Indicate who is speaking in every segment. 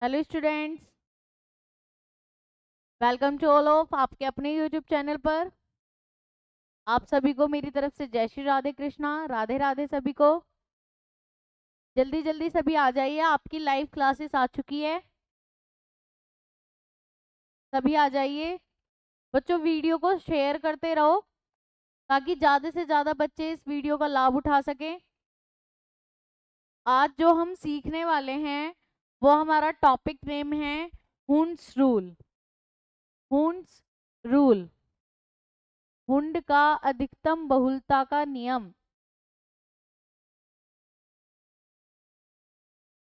Speaker 1: Hello students, welcome to all of आपके अपने YouTube channel पर। आप सभी को मेरी तरफ से जय श्री राधे कृष्णा, राधे राधे सभी को। जल्दी जल्दी सभी आ जाइए, आपकी लाइव क्लासेस आ चुकी है। सभी आ जाइए बच्चों, वीडियो को शेयर करते रहो ताकि ज़्यादा से ज़्यादा बच्चे इस वीडियो का लाभ उठा सकें। आज जो हम सीखने वाले हैं वो हमारा टॉपिक नेम है Hund's rule. Hund's rule, Hund का अधिकतम बहुलता का नियम।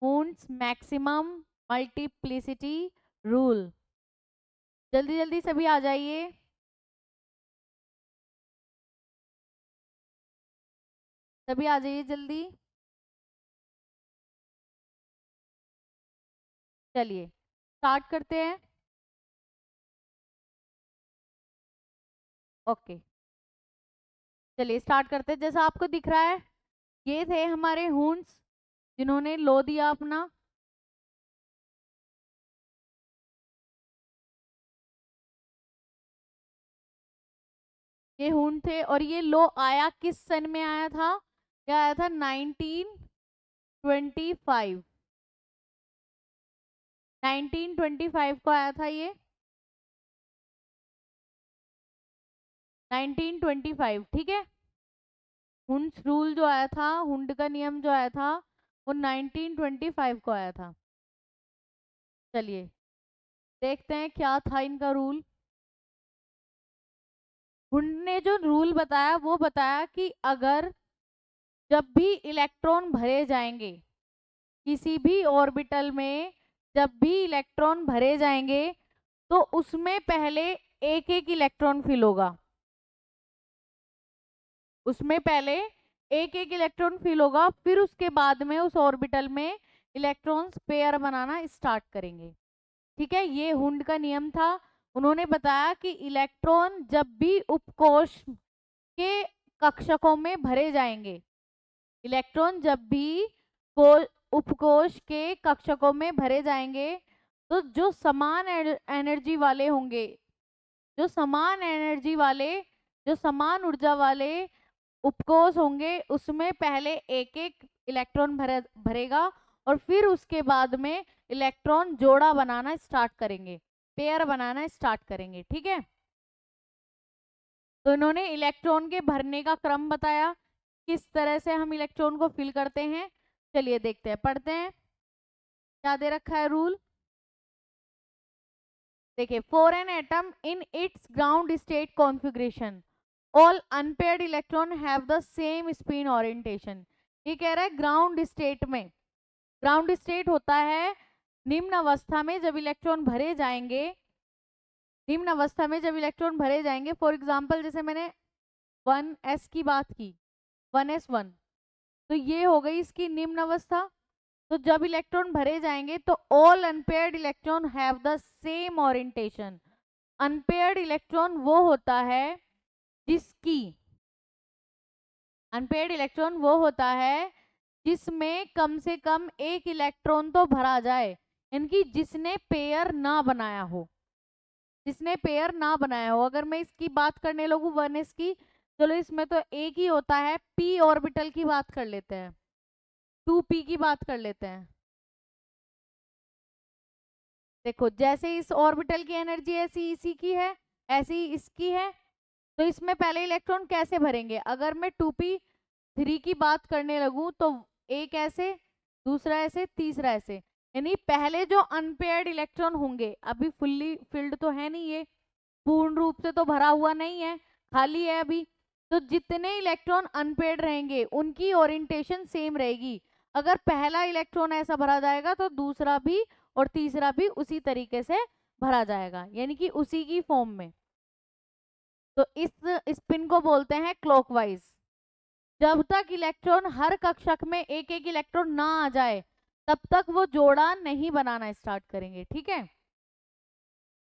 Speaker 1: Hund's maximum multiplicity rule. जल्दी जल्दी सभी आ जाइए। सभी आ जाइए जल्दी। चलिए स्टार्ट करते हैं। ओके, चलिए स्टार्ट करते हैं। जैसा आपको दिख रहा है, ये थे हमारे हुंड्स जिन्होंने लो दिया अपना। ये हुंड थे और ये लो आया किस सन में आया था? ये आया था 1925। 1925 को आया था ये। 1925, ठीक है। हुंड रूल जो आया था, हुंड का नियम जो आया था, वो 1925 को आया था। चलिए देखते हैं क्या था इनका रूल। हुंड ने जो रूल बताया वो बताया कि अगर जब भी इलेक्ट्रॉन भरे जाएंगे किसी भी ऑर्बिटल में, जब भी इलेक्ट्रॉन भरे जाएंगे तो उसमें पहले एक एक इलेक्ट्रॉन फिल होगा। उसमें पहले एक एक इलेक्ट्रॉन फिल होगा, फिर उसके बाद में उस ऑर्बिटल में इलेक्ट्रॉन्स पेयर बनाना स्टार्ट करेंगे। ठीक है, ये हुंड का नियम था। उन्होंने बताया कि इलेक्ट्रॉन जब भी उपकोश के कक्षकों में भरे जाएंगे, इलेक्ट्रॉन जब भी उपकोश के कक्षकों में भरे जाएंगे तो जो समान एनर्जी वाले होंगे, जो समान एनर्जी वाले, जो समान ऊर्जा वाले उपकोष होंगे, उसमें पहले एक एक इलेक्ट्रॉन भरेगा और फिर उसके बाद में इलेक्ट्रॉन जोड़ा बनाना स्टार्ट करेंगे, पेयर बनाना स्टार्ट करेंगे। ठीक है, तो इन्होंने इलेक्ट्रॉन के भरने का क्रम बताया, किस तरह से हम इलेक्ट्रॉन को फिल करते हैं। चलिए देखते हैं, पढ़ते हैं क्या दे रखा है रूल। देखिए, for an atom in its ground state configuration all unpaired electron have the same spin orientation. ये कह रहा है ग्राउंड स्टेट में, ग्राउंड स्टेट होता है निम्न अवस्था में जब इलेक्ट्रॉन भरे जाएंगे, निम्न अवस्था में जब इलेक्ट्रॉन भरे जाएंगे। फॉर एग्जांपल जैसे मैंने 1s की बात की, 1s1, तो ये हो गई इसकी निम्न अवस्था। तो जब इलेक्ट्रॉन भरे जाएंगे तो all unpaired electron have the same orientation. Unpaired electron वो होता है जिसकी, अनपेयर्ड इलेक्ट्रॉन वो होता है जिसमें कम से कम एक इलेक्ट्रॉन तो भरा जाए, इनकी जिसने पेयर ना बनाया हो, जिसने पेयर ना बनाया हो। अगर मैं इसकी बात करने लगूं 1s की, चलो इसमें तो एक ही होता है, p ऑर्बिटल की बात कर लेते हैं, 2p की बात कर लेते हैं। देखो, जैसे इस ऑर्बिटल की एनर्जी ऐसी इसी की है, ऐसी इसकी है, तो इसमें पहले इलेक्ट्रॉन कैसे भरेंगे? अगर मैं 2p3 की बात करने लगूं तो एक ऐसे, दूसरा ऐसे, तीसरा ऐसे, यानी पहले जो अनपेयर्ड इलेक्ट्रॉन होंगे, अभी फुल्ली फिल्ड तो है नहीं, ये पूर्ण रूप से तो भरा हुआ नहीं है, खाली है अभी, तो जितने इलेक्ट्रॉन अनपेयर्ड रहेंगे उनकी ओरिएंटेशन सेम रहेगी। अगर पहला इलेक्ट्रॉन ऐसा भरा जाएगा तो दूसरा भी और तीसरा भी उसी तरीके से भरा जाएगा, यानी कि उसी की फॉर्म में। तो इस स्पिन को बोलते हैं क्लॉकवाइज। जब तक इलेक्ट्रॉन हर कक्षक में एक एक इलेक्ट्रॉन ना आ जाए तब तक वो जोड़ा नहीं बनाना स्टार्ट करेंगे। ठीक है,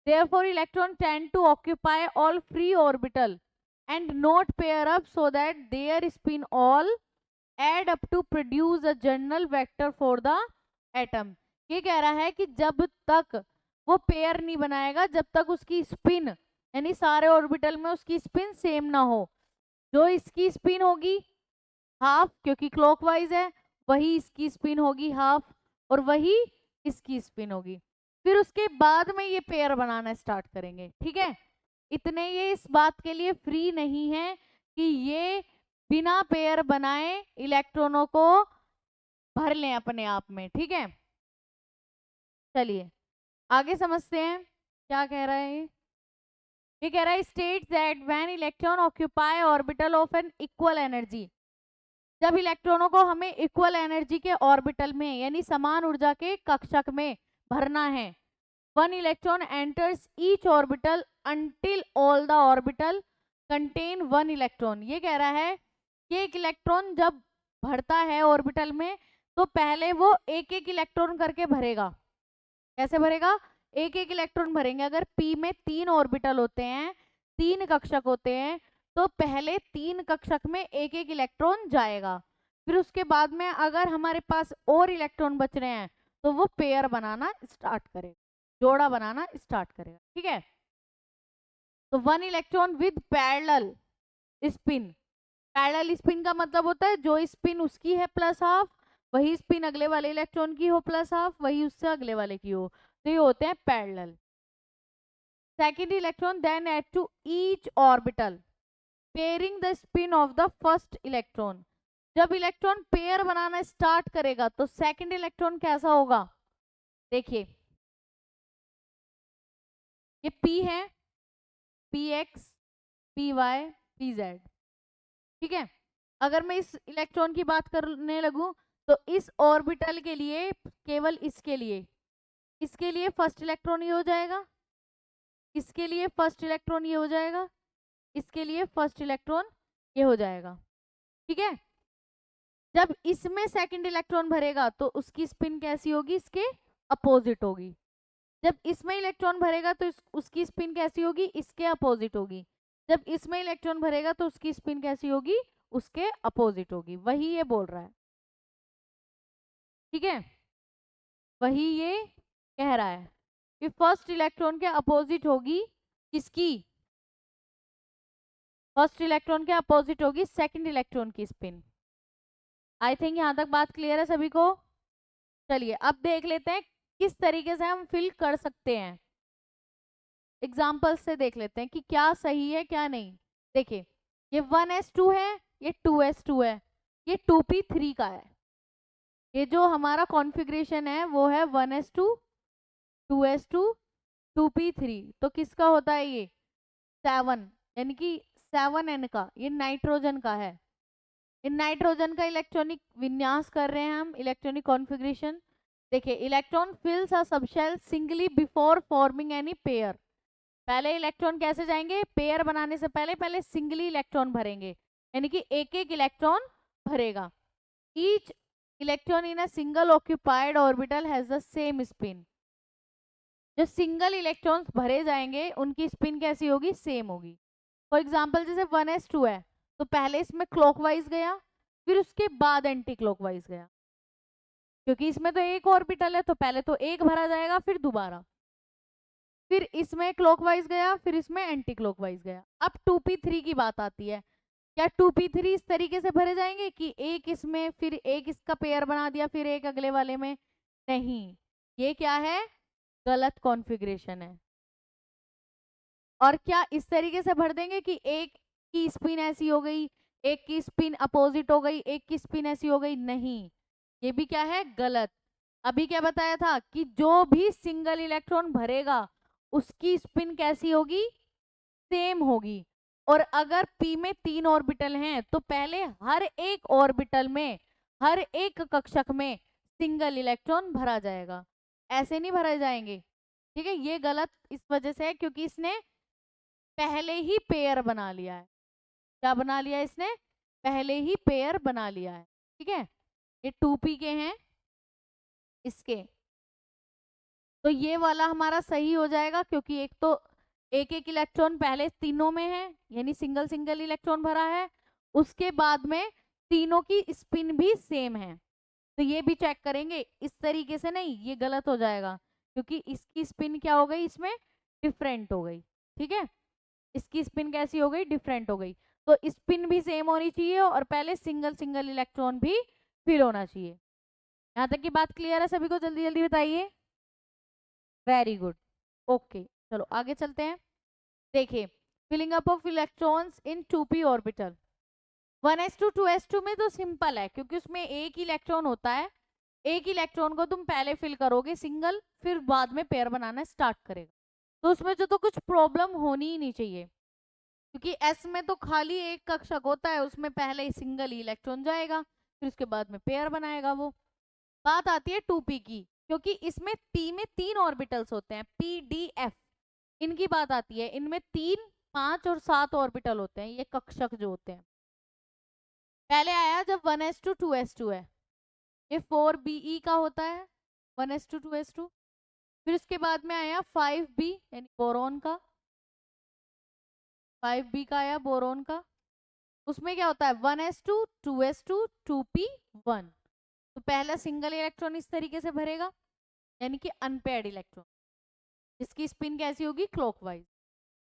Speaker 1: therefore electron tend to occupy all free orbital and not pair up so that their spin all add up to produce a general vector for the atom। ये कह रहा है कि जब तक वो पेयर नहीं बनाएगा, जब तक उसकी स्पिन यानी सारे ऑर्बिटल में उसकी स्पिन सेम ना हो। जो इसकी स्पिन होगी हाफ, क्योंकि क्लॉकवाइज है, वही इसकी स्पिन होगी हाफ, और वही इसकी स्पिन होगी। फिर उसके बाद में ये पेयर बनाना स्टार्ट करेंगे। ठीक है, इतने ये इस बात के लिए फ्री नहीं है कि ये बिना पेयर बनाए इलेक्ट्रॉनों को भर लें अपने आप में। ठीक है, चलिए आगे समझते हैं क्या कह रहा है। ये कह रहा है states that when electron occupy orbital of an equal energy, जब इलेक्ट्रॉनों को हमें इक्वल एनर्जी के ऑर्बिटल में यानी समान ऊर्जा के कक्षक में भरना है, one electron enters each orbital until all the orbital contain one electron. ये कह रहा है कि एक इलेक्ट्रॉन जब भरता है ऑर्बिटल में तो पहले वो एक एक इलेक्ट्रॉन करके भरेगा। कैसे भरेगा? एक एक इलेक्ट्रॉन भरेंगे। अगर पी में 3 ऑर्बिटल होते हैं, 3 कक्षक होते हैं, तो पहले 3 कक्षक में एक एक इलेक्ट्रॉन जाएगा। फिर उसके बाद में अगर हमारे पास और इलेक्ट्रॉन बच रहे हैं तो वो पेयर बनाना स्टार्ट करेगा, जोड़ा बनाना स्टार्ट करेगा। ठीक है, तो one electron with parallel spin. Parallel spin का मतलब होता है जो स्पिन उसकी है प्लस हाफ, वही स्पिन अगले वाले इलेक्ट्रॉन की हो प्लस हाफ, वही उससे अगले वाले की हो, तो ये होते हैं parallel. Second electron then add to each orbital pairing the spin of the first electron. जब इलेक्ट्रॉन पेयर बनाना स्टार्ट करेगा तो सेकेंड इलेक्ट्रॉन कैसा होगा? देखिए ये P है, PX, PY, PZ। ठीक है, अगर मैं इस इलेक्ट्रॉन की बात करने लगूं तो इस ऑर्बिटल के लिए, केवल इसके लिए फर्स्ट इलेक्ट्रॉन ये हो जाएगा, इसके लिए फर्स्ट इलेक्ट्रॉन ये हो जाएगा, इसके लिए फर्स्ट इलेक्ट्रॉन ये हो जाएगा। ठीक है, जब इसमें सेकंड इलेक्ट्रॉन भरेगा तो उसकी स्पिन कैसी होगी? इसके अपोजिट होगी। जब इसमें इलेक्ट्रॉन भरेगा तो उसकी स्पिन कैसी होगी? इसके अपोजिट होगी। जब इसमें इलेक्ट्रॉन भरेगा तो उसकी स्पिन कैसी होगी? उसके अपोजिट होगी। वही ये बोल रहा है। ठीक है, वही ये कह रहा है कि फर्स्ट इलेक्ट्रॉन के अपोजिट होगी किसकी? फर्स्ट इलेक्ट्रॉन के अपोजिट होगी सेकंड इलेक्ट्रॉन की स्पिन। आई थिंक यहां तक बात क्लियर है सभी को। चलिए अब देख लेते हैं किस तरीके से हम फिल कर सकते हैं। एग्जाम्पल से देख लेते हैं कि क्या सही है क्या नहीं। देखिए ये 1s2 है, ये 2s2 है, ये 2p3 का है। ये जो हमारा कॉन्फ़िगरेशन है वो है 1s2, 2s2, 2p3। तो किसका होता है ये? 7, यानी कि 7n का, ये नाइट्रोजन का है। इन नाइट्रोजन का इलेक्ट्रॉनिक विन्यास कर रहे हैं हम, इलेक्ट्रॉनिक कॉन्फ़िगरेशन। देखिए electron fills a subshell singly before forming any pair. पहले इलेक्ट्रॉन कैसे जाएंगे? पेयर बनाने से पहले सिंगली इलेक्ट्रॉन भरेंगे, यानी कि एक एक इलेक्ट्रॉन भरेगा। Each electron in a single occupied orbital has the same spin. जो सिंगल इलेक्ट्रॉन्स भरे जाएंगे उनकी स्पिन कैसी होगी? सेम होगी। फॉर एग्जाम्पल जैसे 1s2 है तो पहले इसमें क्लॉकवाइज गया, फिर उसके बाद एंटी क्लॉकवाइज गया, क्योंकि इसमें तो एक ऑर्बिटल है तो पहले तो एक भरा जाएगा, फिर दोबारा, फिर इसमें क्लॉकवाइज गया, फिर इसमें एंटी क्लॉकवाइज गया। अब 2p3 की बात आती है। क्या 2p3 इस तरीके से भरे जाएंगे कि एक इसमें फिर एक इसका पेयर बना दिया फिर एक अगले वाले में? नहीं, ये क्या है? गलत कॉन्फ़िगरेशन है। और क्या इस तरीके से भर देंगे कि एक की स्पिन ऐसी हो गई, एक की स्पिन अपोजिट हो गई, एक की स्पिन ऐसी हो गई? नहीं, ये भी क्या है? गलत। अभी क्या बताया था कि जो भी सिंगल इलेक्ट्रॉन भरेगा उसकी स्पिन कैसी होगी? सेम होगी। और अगर p में 3 ऑर्बिटल हैं तो पहले हर एक ऑर्बिटल में, हर एक कक्षक में सिंगल इलेक्ट्रॉन भरा जाएगा, ऐसे नहीं भरे जाएंगे। ठीक है, ये गलत इस वजह से है क्योंकि इसने पहले ही पेयर बना लिया है। क्या बना लिया इसने? पहले ही पेयर बना लिया है। ठीक है, ये 2p के हैं इसके, तो ये वाला हमारा सही हो जाएगा क्योंकि एक तो एक एक इलेक्ट्रॉन पहले तीनों में है, यानी सिंगल सिंगल इलेक्ट्रॉन भरा है, उसके बाद में तीनों की स्पिन भी सेम है, तो ये भी चेक करेंगे। इस तरीके से नहीं, ये गलत हो जाएगा क्योंकि इसकी स्पिन क्या हो गई, इसमें डिफरेंट हो गई। ठीक है, इसकी स्पिन कैसी हो गई, डिफरेंट हो गई। तो स्पिन भी सेम होनी चाहिए और पहले सिंगल सिंगल इलेक्ट्रॉन भी फिल होना चाहिए। यहाँ तक की बात क्लियर है सभी को? जल्दी जल्दी बताइए। वेरी गुड, ओके चलो आगे चलते हैं। देखिए, filling up of electrons in 2p orbital. 1s2 2s2 में तो सिंपल है क्योंकि उसमें एक इलेक्ट्रॉन होता है। एक इलेक्ट्रॉन को तुम पहले फिल करोगे सिंगल, फिर बाद में पेयर बनाना स्टार्ट करेगा। तो उसमें जो तो कुछ प्रॉब्लम होनी ही नहीं चाहिए क्योंकि s में तो खाली एक कक्षक होता है, उसमें पहले सिंगल ही इलेक्ट्रॉन जाएगा, फिर उसके बाद में पेयर बनाएगा वो। बात आती है 2p की, क्योंकि इसमें p में 3 ऑर्बिटल्स होते हैं, p d f, इनकी बात आती है। इनमें 3, 5 और 7 ऑर्बिटल होते हैं, ये कक्षक जो होते हैं। पहले आया जब 1s2 2s2 है, ये 4be का होता है 1s2 2s2। फिर उसके बाद में आया 5b यानी बोरॉन का, 5b का आया बोरॉन का। उसमें क्या होता है 1s2 2s2 2p1। तो पहला सिंगल इलेक्ट्रॉन इस तरीके से भरेगा यानी कि अनपेयर्ड इलेक्ट्रॉन, जिसकी स्पिन कैसी होगी, क्लॉकवाइज।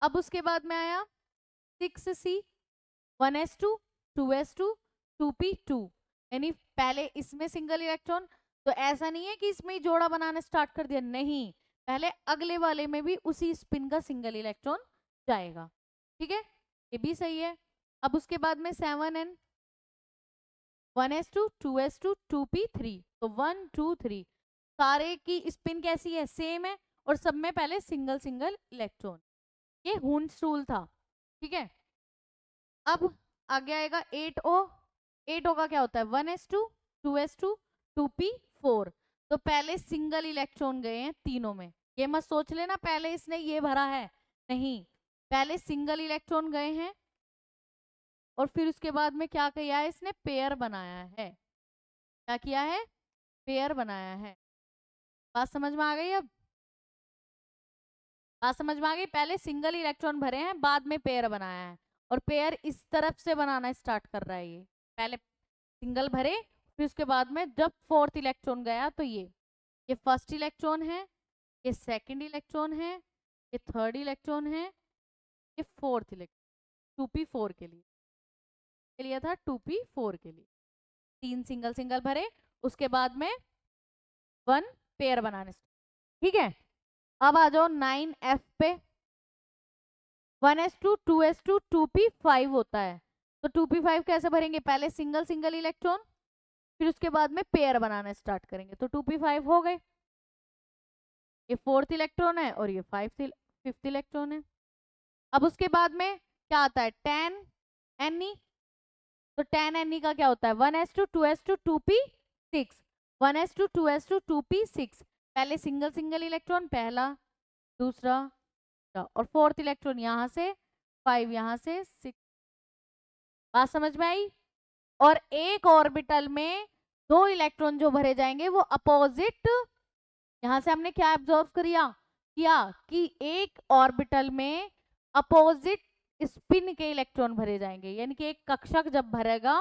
Speaker 1: अब उसके बाद में आया 6c 1s2 2s2 2p2, यानी पहले इसमें सिंगल इलेक्ट्रॉन। तो ऐसा नहीं है कि इसमें ही जोड़ा बनाना स्टार्ट कर दिया, नहीं, पहले अगले वाले में भी उसी स्पिन का सिंगल इलेक्ट्रॉन जाएगा। ठीक है, ये भी सही है। अब उसके बाद में 7n 1s2 2s2 2p3, तो 1 2 3 सारे की स्पिन कैसी है, सेम है, और सब में पहले सिंगल सिंगल इलेक्ट्रॉन। ये हुंस रूल था। ठीक है, अब आगे आएगा 8o। 8o का क्या होता है 1s2 2s2 2p4। तो पहले सिंगल इलेक्ट्रॉन गए हैं तीनों में, ये मत सोच लेना पहले इसने ये भरा है, नहीं, पहले सिंगल इलेक्ट्रॉन गए हैं और फिर उसके बाद में क्या किया है इसने, पेयर बनाया है। क्या किया है, पेयर बनाया है। बात समझ में आ गई? अब बात समझ में आ गई? पहले सिंगल इलेक्ट्रॉन भरे हैं, बाद में पेयर बनाया है, और पेयर इस तरफ से बनाना स्टार्ट कर रहा है। ये पहले सिंगल भरे, फिर उसके बाद में जब 4th इलेक्ट्रॉन गया तो ये फर्स्ट इलेक्ट्रॉन है, ये सेकंड इलेक्ट्रॉन है, ये थर्ड इलेक्ट्रॉन है, ये 4th इलेक्ट्रॉन 2p4 के लिए था, 2p4 के लिए 3 सिंगल सिंगल भरे, उसके बाद में 1 पेयर बनाने। ठीक है, अब आ जाओ 9f पे। 1s2 2s2 2p5 होता है, तो 2p5 कैसे भरेंगे, पहले सिंगल सिंगल इलेक्ट्रॉन, फिर उसके बाद में पेयर बनाना स्टार्ट करेंगे, तो 2p5 हो गए। ये 4th इलेक्ट्रॉन है और ये 5th इलेक्ट्रॉन है। अब उसके बाद में क्या आता है 10ne। तो 10ne का क्या होता है 1s2 2s2 2p6, 1s2 2s2 2p6, पहले सिंगल सिंगल इलेक्ट्रॉन, पहला दूसरा और 4th इलेक्ट्रॉन यहाँ से 5, यहाँ से 6। बात समझ में आई? और एक ऑर्बिटल में 2 इलेक्ट्रॉन जो भरे जाएंगे वो अपोजिट, यहां से हमने क्या ऑब्जर्व किया कि एक ऑर्बिटल में अपोजिट स्पिन के इलेक्ट्रॉन भरे जाएंगे, यानी कि एक कक्षक जब भरेगा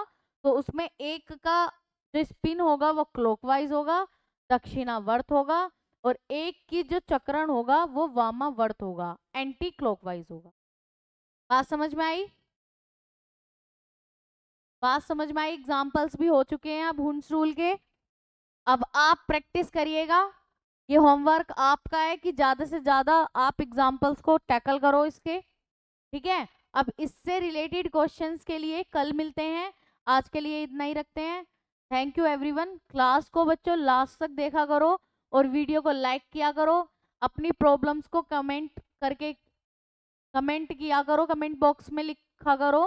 Speaker 1: तो उसमें एक का जो स्पिन होगा वो क्लॉकवाइज होगा, दक्षिणावर्त होगा, और एक की जो चक्रण होगा वो वामावर्त होगा, एंटी क्लॉकवाइज होगा। बात समझ में आई? बात समझ में आई? एग्जाम्पल्स भी हो चुके हैं अब हुंस रूल के। अब आप प्रैक्टिस करिएगा, ये होमवर्क आपका है कि ज्यादा से ज्यादा आप एग्जाम्पल्स को टैकल करो इसके। ठीक है, अब इससे रिलेटेड क्वेश्चंस के लिए कल मिलते हैं, आज के लिए इतना ही रखते हैं। Thank you everyone. क्लास को बच्चों लास्ट तक देखा करो और वीडियो को लाइक किया करो, अपनी प्रॉब्लम्स को कमेंट करके कमेंट किया करो, कमेंट बॉक्स में लिखा करो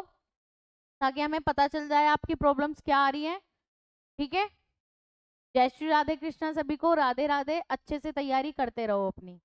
Speaker 1: ताकि हमें पता चल जाए आपकी प्रॉब्लम्स क्या आ रही हैं। ठीक है, जय श्री राधे कृष्णा सभी को, राधे राधे। अच्छे से तैयारी करते रहो अपनी।